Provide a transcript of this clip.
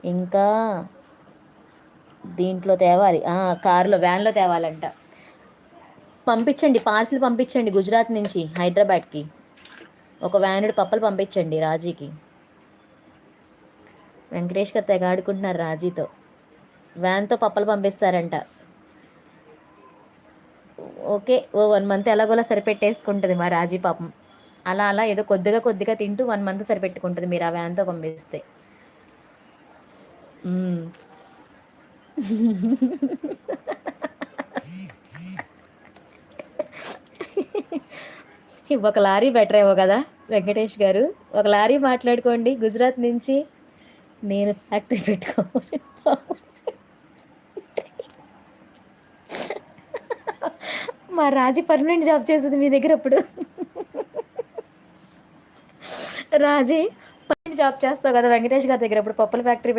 ఇంకా దీంట్లో తేవాలి, కారులో వ్యాన్లో తేవాలంట. పంపించండి, పార్సిల్ పంపించండి గుజరాత్ నుంచి హైదరాబాద్కి. ఒక వ్యానుడు పప్పలు పంపించండి రాజీకి. వెంకటేష్ గారు తెగ ఆడుకుంటున్నారు రాజీతో. వ్యాన్తో పప్పలు పంపిస్తారంట. ఓకే, ఓ 1 మంత్ ఎలాగోలా సరిపెట్టేసుకుంటుంది మా రాజీ పాపం. అలా అలా ఏదో కొద్దిగా కొద్దిగా తింటూ 1 మంత్ సరిపెట్టుకుంటుంది మీరు ఆ వ్యాన్తో పంపిస్తే. మ్మ్. ఒక లారీ బెటర్ ఏమో కదా వెంకటేష్ గారు. ఒక లారీ మాట్లాడుకోండి గుజరాత్ నుంచి, నేను ఫ్యాక్టరీ పెట్టుకోవాలి. మా రాజీ పర్మనెంట్ జాబ్ చేస్తుంది మీ దగ్గర అప్పుడు. రాజీ పర్మనెంట్ జాబ్ చేస్తావు కదా వెంకటేష్ గారి దగ్గర, అప్పుడు పప్పుల ఫ్యాక్టరీ